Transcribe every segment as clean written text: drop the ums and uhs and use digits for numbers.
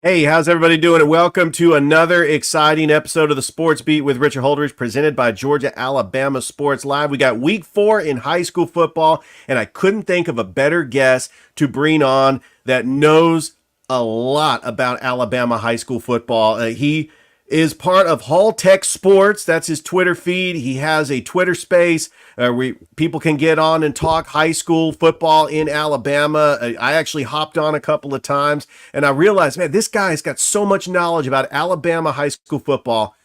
Hey, how's everybody doing? And welcome to another exciting episode of the Sports Beat with Richard Holdridge, presented by Georgia Alabama Sports Live. We got week 4 in high school football, and I couldn't think of a better guest to bring on that knows a lot about Alabama high school football. He is part of Hall Tech Sports. That's his Twitter feed. He has a Twitter space where people can get on and talk high school football in Alabama. I actually hopped on a couple of times, and I realized, man, this guy's got so much knowledge about Alabama high school football.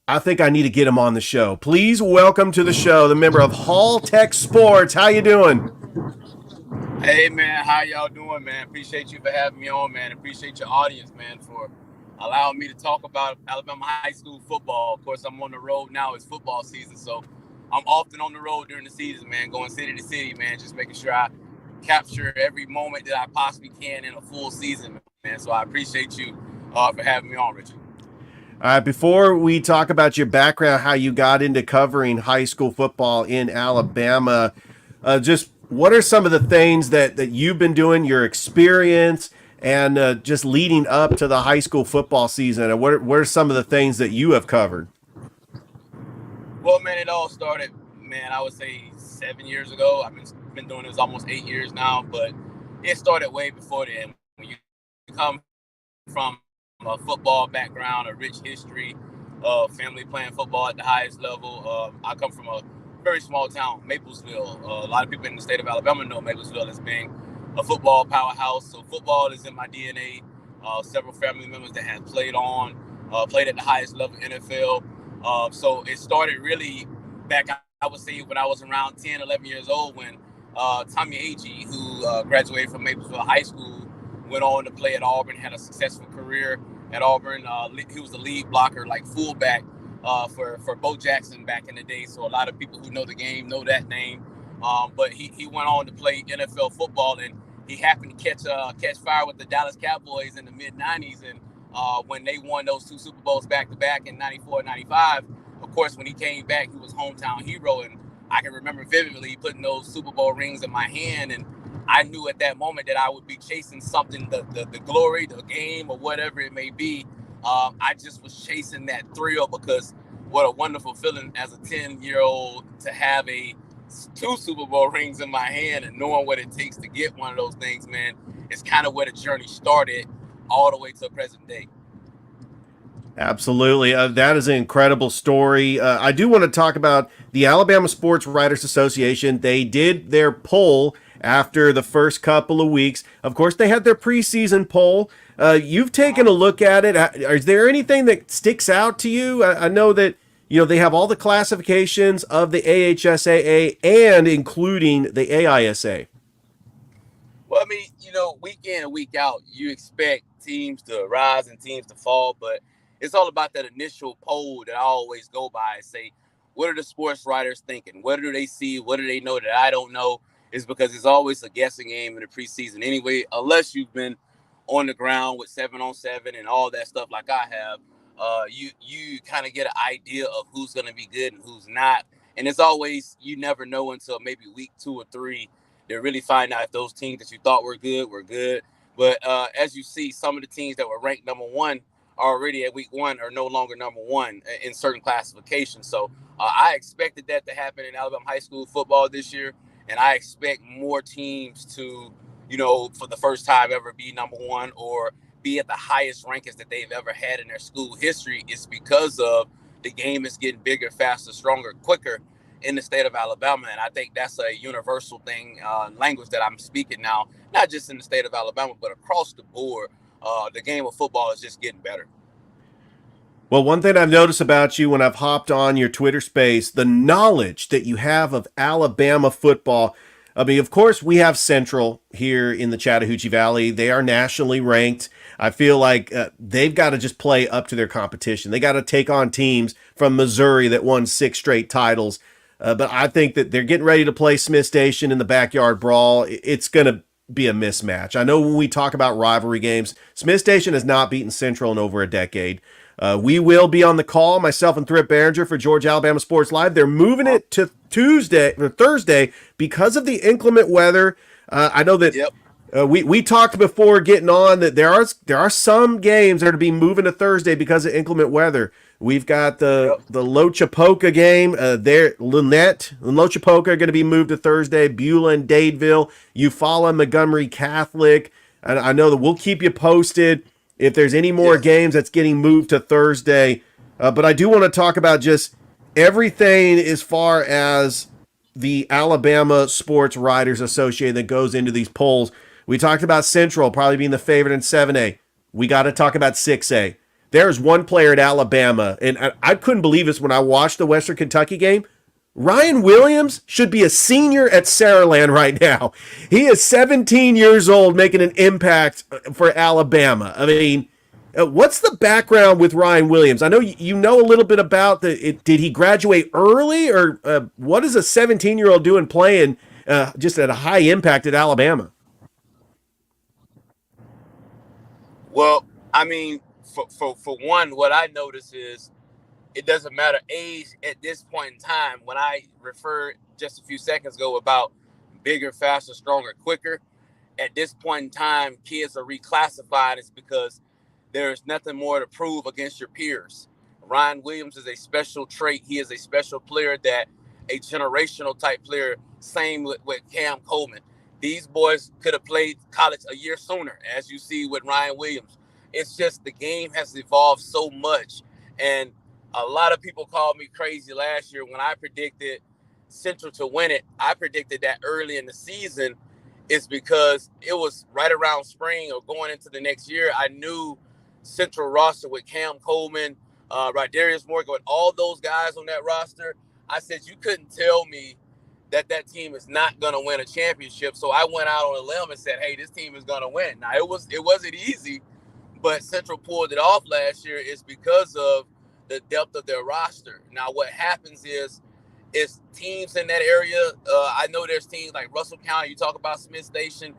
I think I need to get him on the show. Please welcome to the show the member of Hall Tech Sports. How you doing? Hey, man. How y'all doing, man? Appreciate you for having me on, man. Appreciate your audience, man, for allowing me to talk about Alabama high school football. Of course, I'm on the road now. It's football season, so I'm often on the road during the season, man, going city to city, man, just making sure I capture every moment that I possibly can in a full season, man. So I appreciate you for having me on, Richard. All right, before we talk about your background, how you got into covering high school football in Alabama, just what are some of the things that you've been doing, your experience, and just leading up to the high school football season? And what are some of the things that you have covered? Well, man, it all started, man, I would say 7 years ago. I've been doing this almost 8 years now, but it started way before then. When you come from a football background, a rich history of family playing football at the highest level. I come from a very small town, Maplesville. A lot of people in the state of Alabama know Maplesville as being a football powerhouse. So football is in my DNA. Several family members that have played at the highest level NFL. So it started really back, I would say, when I was around 10, 11 years old, when Tommy Agee, who graduated from Maplesville High School, went on to play at Auburn, had a successful career at Auburn. He was the lead blocker, like fullback for Bo Jackson back in the day. So a lot of people who know the game know that name. But he went on to play NFL football, and he happened to catch fire with the Dallas Cowboys in the mid-'90s. And when they won those 2 Super Bowls back-to-back in 94 and 95, of course, when he came back, he was hometown hero. And I can remember vividly putting those Super Bowl rings in my hand. And I knew at that moment that I would be chasing something, the glory, the game, or whatever it may be. I just was chasing that thrill, because what a wonderful feeling as a 10-year-old to have 2 Super Bowl rings in my hand and knowing what it takes to get one of those things, man. It's kind of where the journey started all the way to present day. Absolutely. That is an incredible story. I do want to talk about the Alabama Sports Writers Association. They did their poll after the first couple of weeks. Of course, they had their preseason poll. You've taken a look at it. Is there anything that sticks out to you? I know that they have all the classifications of the AHSAA and including the AISA. Well, I mean, week in and week out, you expect teams to rise and teams to fall, but it's all about that initial poll that I always go by and say, what are the sports writers thinking? What do they see? What do they know that I don't know? It's because it's always a guessing game in the preseason anyway, unless you've been on the ground with 7-on-7 and all that stuff like I have. You kind of get an idea of who's going to be good and who's not. And it's always, you never know until maybe week 2 or 3 to really find out if those teams that you thought were good. But as you see, some of the teams that were ranked number 1 already at week 1 are no longer number 1 in certain classifications. So I expected that to happen in Alabama high school football this year. And I expect more teams to, for the first time ever be number 1 or be at the highest rankings that they've ever had in their school history is because of the game is getting bigger, faster, stronger, quicker in the state of Alabama. And I think that's a universal thing, language that I'm speaking now, not just in the state of Alabama, but across the board. The game of football is just getting better. Well, one thing I've noticed about you when I've hopped on your Twitter space, the knowledge that you have of Alabama football. I mean, of course, we have Central here in the Chattahoochee Valley. They are nationally ranked. I feel like they've got to just play up to their competition. They got to take on teams from Missouri that won 6 straight titles. But I think that they're getting ready to play Smith Station in the backyard brawl. It's going to be a mismatch. I know when we talk about rivalry games, Smith Station has not beaten Central in over a decade. We will be on the call, myself and Thrift Behringer for Georgia Alabama Sports Live. They're moving it to Tuesday or Thursday because of the inclement weather. I know that Yep. we talked before getting on that there are some games that are to be moving to Thursday because of inclement weather. We've got the Lochapoka game there. Lynette and Lochapoka are going to be moved to Thursday. Beulah and Dadeville, Eufaula, Montgomery Catholic. And I know that we'll keep you posted if there's any more games that's getting moved to Thursday. But I do want to talk about just everything as far as the Alabama Sports Writers Association that goes into these polls. We talked about Central probably being the favorite in 7A. We got to talk about 6A. There's one player at Alabama, and I couldn't believe this when I watched the Western Kentucky game. Ryan Williams should be a senior at Saraland right now. He is 17 years old, making an impact for Alabama. I mean, what's the background with Ryan Williams? I know you know a little bit about did he graduate early, or what is a 17-year-old doing playing just at a high impact at Alabama? Well, I mean, for one, what I notice is it doesn't matter age at this point in time. When I referred just a few seconds ago about bigger, faster, stronger, quicker, at this point in time, kids are reclassified. It's because there's nothing more to prove against your peers. Ryan Williams is a special trait. He is a special player, that a generational type player. Same with Cam Coleman. These boys could have played college a year sooner, as you see with Ryan Williams. It's just the game has evolved so much. And a lot of people called me crazy last year when I predicted Central to win it. I predicted that early in the season. Is because it was right around spring or going into the next year. I knew Central roster with Cam Coleman, Rodarius Morgan, with all those guys on that roster. I said you couldn't tell me that team is not going to win a championship. So I went out on a limb and said, "Hey, this team is going to win." Now it wasn't easy, but Central pulled it off last year. Is because of the depth of their roster. Now what happens is teams in that area. I know there's teams like Russell County. You talk about Smith Station.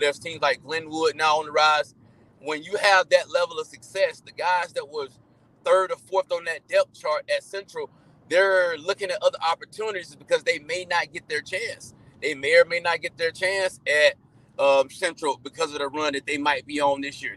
There's teams like Glenwood now on the rise. When you have that level of success, the guys that was third or fourth on that depth chart at Central, they're looking at other opportunities because they may not get their chance. They may or may not get their chance at Central because of the run that they might be on this year.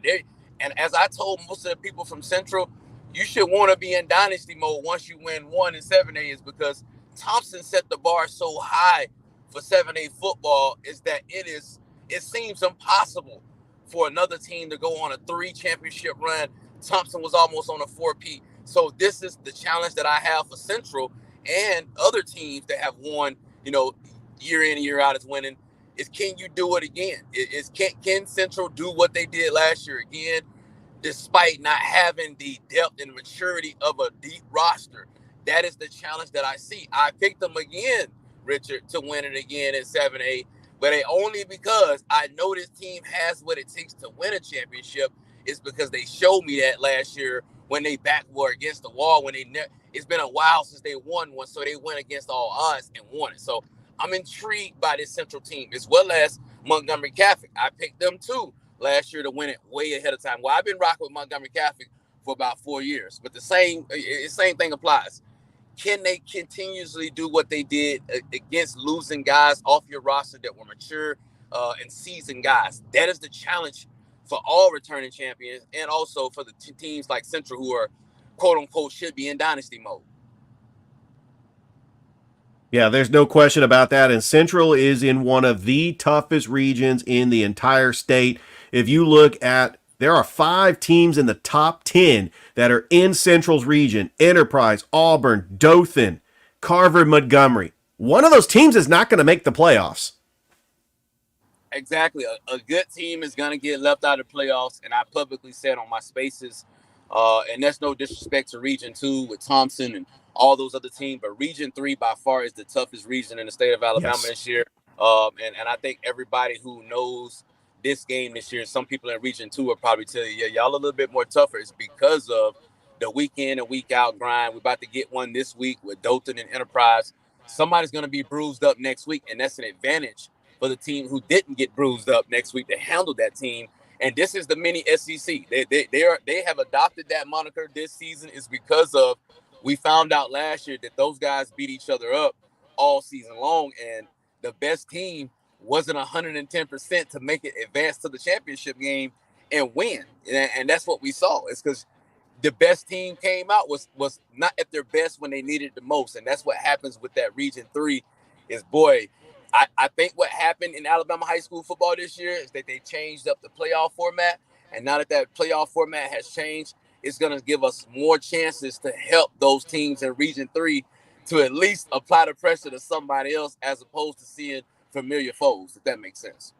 And as I told most of the people from Central, you should want to be in dynasty mode once you win 1 and 7A, is because Thompson set the bar so high for 7A football is that it seems impossible for another team to go on a 3 championship run. Thompson was almost on a 4P. So this is the challenge that I have for Central and other teams that have won, year in and year out is winning, is can you do it again? Can Central do what they did last year again, despite not having the depth and maturity of a deep roster? That is the challenge that I see. I picked them again, Richard, to win it again in 7A, but only because I know this team has what it takes to win a championship. Is because they showed me that last year when they back were against the wall. It's been a while since they won one, so they went against all odds and won it. So I'm intrigued by this Central team, as well as Montgomery Catholic. I picked them too last year to win it way ahead of time. Well, I've been rocking with Montgomery Catholic for about 4 years, but the same thing applies. Can they continuously do what they did against losing guys off your roster that were mature and seasoned guys? That is the challenge for all returning champions, and also for the teams like Central who are, quote unquote, should be in dynasty mode. Yeah, there's no question about that. And Central is in one of the toughest regions in the entire state. If you look at There are 5 teams in the top 10 that are in Central's region: Enterprise, Auburn, Dothan, Carver, Montgomery. One of those teams is not going to make the playoffs. Exactly. A good team is going to get left out of the playoffs. And I publicly said on my spaces, and that's no disrespect to Region 2 with Thompson and all those other teams, but Region 3 by far is the toughest region in the state of Alabama Yes. this year. And I think everybody who knows this game this year, some people in Region 2 will probably tell you, yeah, y'all a little bit more tougher. It's because of the week in and week out grind. We're about to get one this week with Dothan and Enterprise. Somebody's going to be bruised up next week, and that's an advantage for the team who didn't get bruised up next week to handle that team. And this is the mini SEC. They have adopted that moniker this season is because of we found out last year that those guys beat each other up all season long, and the best team wasn't 110% to make it advance to the championship game and win. And that's what we saw. It's because the best team came out was not at their best when they needed it the most. And that's what happens with that Region 3 is, boy, I think what happened in Alabama high school football this year is that they changed up the playoff format. And now that that playoff format has changed, it's going to give us more chances to help those teams in Region 3 to at least apply the pressure to somebody else as opposed to seeing familiar foes, if that makes sense.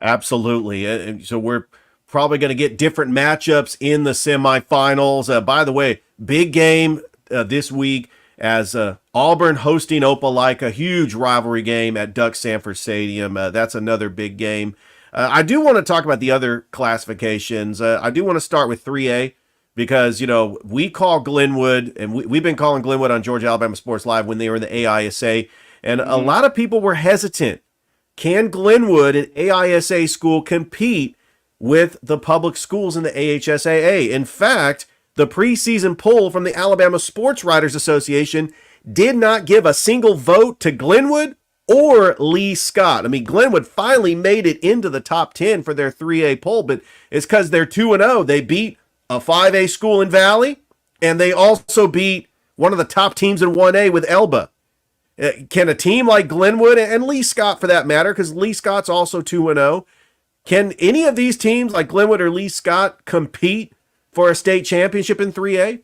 Absolutely. And so we're probably going to get different matchups in the semifinals. By the way, big game this week as Auburn hosting Opelika, huge rivalry game at Duck Sanford Stadium. That's another big game. I do want to talk about the other classifications. I do want to start with 3A because, you know, we call Glenwood, and we've been calling Glenwood on Georgia Alabama Sports Live when they were in the AISA, and a lot of people were hesitant. Can Glenwood, an AISA school, compete with the public schools in the AHSAA? In fact, the preseason poll from the Alabama Sports Writers Association did not give a single vote to Glenwood or Lee Scott. I mean, Glenwood finally made it into the top 10 for their 3A poll, but it's because they're 2-0. They beat a 5A school in Valley, and they also beat one of the top teams in 1A with Elba. Can a team like Glenwood and Lee Scott, for that matter, because Lee Scott's also 2-0, can any of these teams like Glenwood or Lee Scott compete for a state championship in 3A?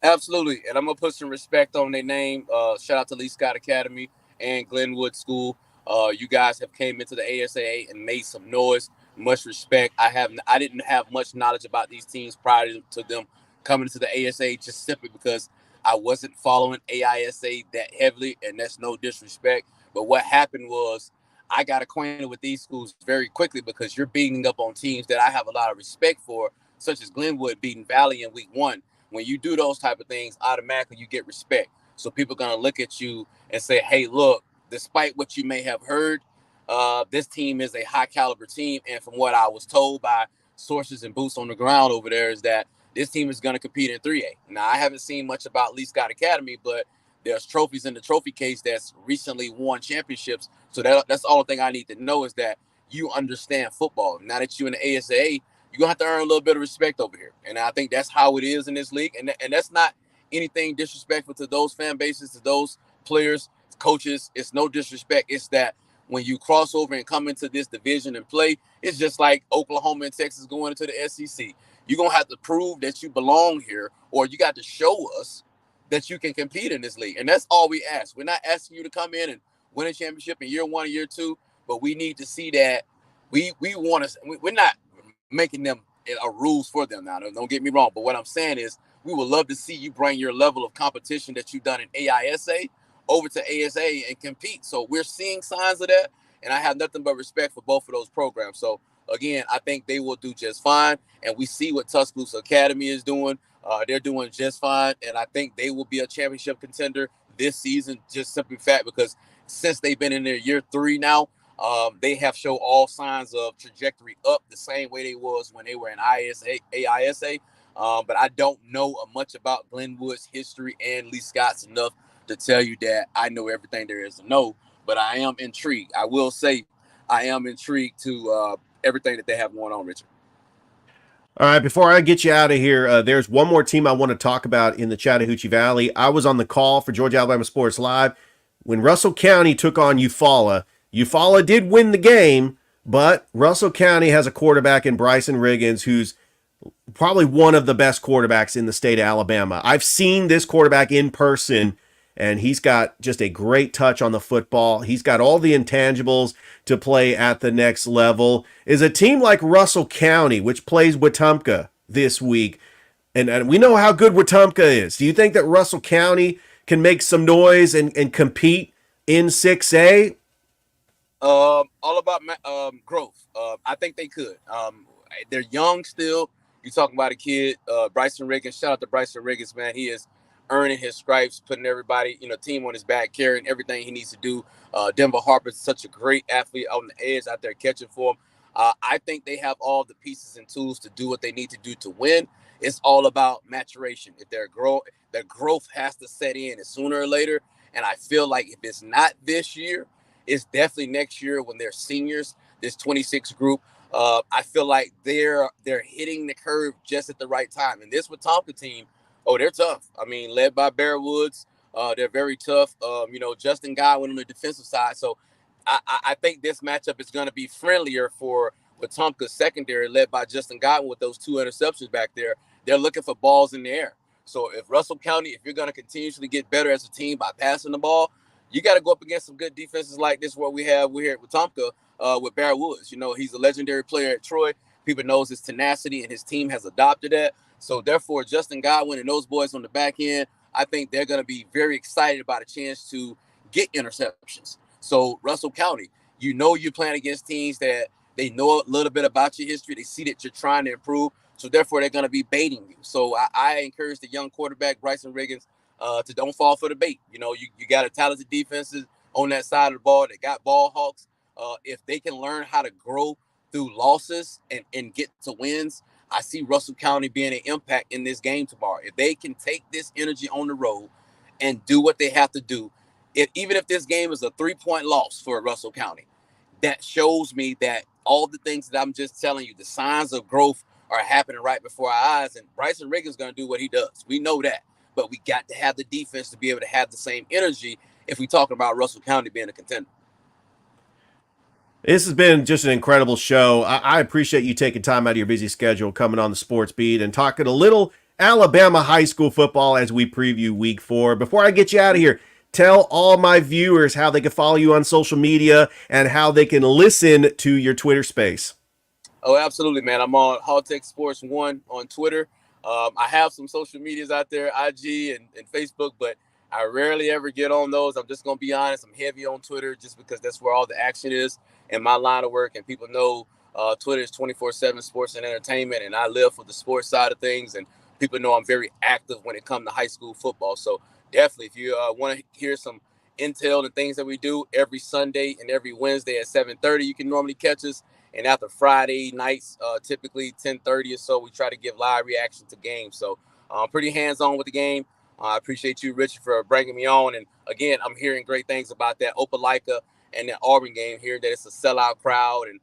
Absolutely. And I'm going to put some respect on their name. Shout out to Lee Scott Academy and Glenwood School. You guys have came into the ASAA and made some noise. Much respect. I didn't have much knowledge about these teams prior to them coming to the ASA, just simply because I wasn't following AISA that heavily, and that's no disrespect. But what happened was I got acquainted with these schools very quickly because you're beating up on teams that I have a lot of respect for, such as Glenwood beating Valley in week 1. When you do those type of things, automatically you get respect. So people are going to look at you and say, hey, look, despite what you may have heard, this team is a high caliber team. And from what I was told by sources and boots on the ground over there is that this team is going to compete in 3A. Now, I haven't seen much about Lee Scott Academy, but there's trophies in the trophy case that's recently won championships. So that's all the thing I need to know is that you understand football. Now that you're in the ASA, you're going to have to earn a little bit of respect over here. And I think that's how it is in this league. And that's not anything disrespectful to those fan bases, to those players, coaches. It's no disrespect. It's that when you cross over and come into this division and play, it's just like Oklahoma and Texas going into the SEC. You're going to have to prove that you belong here, or you got to show us that you can compete in this league. And that's all we ask. We're not asking you to come in and win a championship in year 1 or year 2, but we need to see that we want to. We're not making them rules for them now. Don't get me wrong. But what I'm saying is we would love to see you bring your level of competition that you've done in AISA over to ASA and compete. So we're seeing signs of that. And I have nothing but respect for both of those programs. So again, I think they will do just fine. And we see what Tuscaloosa Academy is doing. They're doing just fine. And I think they will be a championship contender this season, just simply fact, because since they've been in their year 3 now, they have shown all signs of trajectory up the same way they was when they were in AISA. But I don't know much about Glenwood's history and Lee Scott's enough to tell you that I know everything there is to know. But I am intrigued. I will say I am intrigued to everything that they have going on, Richard. All right, before I get you out of here, there's one more team I want to talk about in the Chattahoochee Valley. I was on the call for Georgia Alabama Sports Live when Russell County took on Eufaula. Eufaula did win the game, But Russell County has a quarterback in Bryson Riggins who's probably one of the best quarterbacks in the state of Alabama. I've seen this quarterback in person, and he's got just a great touch on the football. He's got all the intangibles to play at the next level. Is a team like Russell County, which plays Wetumpka this week, and we know how good Wetumpka is. Do you think that Russell County can make some noise and compete in 6A? All about growth. I think they could. They're young still. You're talking about a kid, Bryson Riggins. Shout out to Bryson Riggins, man. He is earning his stripes, putting everybody, team on his back, carrying everything he needs to do. Denver Harper's such a great athlete on the edge out there catching for him. I think they have all the pieces and tools to do what they need to do to win. It's all about maturation. If their growth has to set in sooner or later. And I feel like if it's not this year, it's definitely next year when they're seniors, this 26 group. I feel like they're hitting the curve just at the right time. And this Wetumpka team, they're tough. I mean, led by Bear Woods, they're very tough. Justin Godwin on the defensive side. So I think this matchup is going to be friendlier for Wetumpka's secondary, led by Justin Godwin with those 2 interceptions back there. They're looking for balls in the air. So if Russell County, if you're going to continuously get better as a team by passing the ball, you got to go up against some good defenses like this. We're here at Wetumpka with Bear Woods. He's a legendary player at Troy. People knows his tenacity, and his team has adopted that. So therefore, Justin Godwin and those boys on the back end, I think they're going to be very excited about a chance to get interceptions. So Russell County, you're playing against teams that they know a little bit about your history. They see that you're trying to improve. So therefore, they're going to be baiting you. So I encourage the young quarterback, Bryson Riggins, to don't fall for the bait. You got a talented defenses on that side of the ball. They got ball hawks. If they can learn how to grow through losses and get to wins, I see Russell County being an impact in this game tomorrow. If they can take this energy on the road and do what they have to do, even if this game is a 3-point loss for Russell County, that shows me that all the things that I'm just telling you, the signs of growth are happening right before our eyes. And Bryson Riggins is going to do what he does. We know that. But we got to have the defense to be able to have the same energy if we talking about Russell County being a contender. This has been just an incredible show. I appreciate you taking time out of your busy schedule, coming on the Sports Beat and talking a little Alabama high school football as we preview week 4. Before I get you out of here, tell all my viewers how they can follow you on social media and how they can listen to your Twitter space. Oh, absolutely, man. I'm on Halltech Sports 1 on Twitter. I have some social medias out there, IG and Facebook, but I rarely ever get on those. I'm just going to be honest. I'm heavy on Twitter just because that's where all the action is in my line of work. And people know Twitter is 24/7 sports and entertainment, and I live for the sports side of things. And people know I'm very active when it comes to high school football. So definitely, if you want to hear some intel and things that we do every Sunday and every Wednesday at 7:30, you can normally catch us. And after Friday nights, typically 10:30 or so, we try to give live reaction to games. So pretty hands-on with the game. I appreciate you, Richard, for bringing me on. And again, I'm hearing great things about that Opelika and that Auburn game here, that it's a sellout crowd. And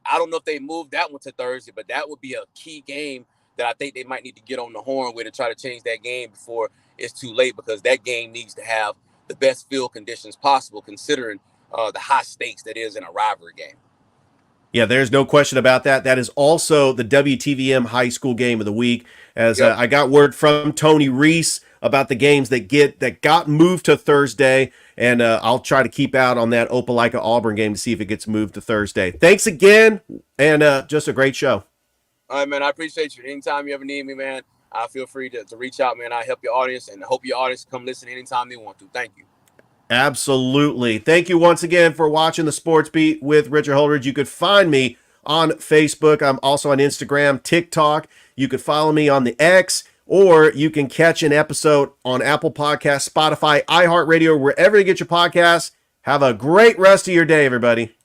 I don't know if they moved that one to Thursday, but that would be a key game that I think they might need to get on the horn with and try to change that game before it's too late, because that game needs to have the best field conditions possible, considering the high stakes that is in a rivalry game. Yeah, there's no question about that. That is also the WTVM high school game of the week. As I got word from Tony Reese about the games that got moved to Thursday, and I'll try to keep out on that Opelika Auburn game to see if it gets moved to Thursday. Thanks again, and just a great show. All right, man. I appreciate you. Anytime you ever need me, man, feel free to reach out, man. I help your audience, and I hope your audience come listen anytime they want to. Thank you. Absolutely. Thank you once again for watching the Sports Beat with Richard Holdridge. You could find me on Facebook. I'm also on Instagram, TikTok. You could follow me on the X, or you can catch an episode on Apple Podcasts, Spotify, iHeartRadio, wherever you get your podcasts. Have a great rest of your day, everybody.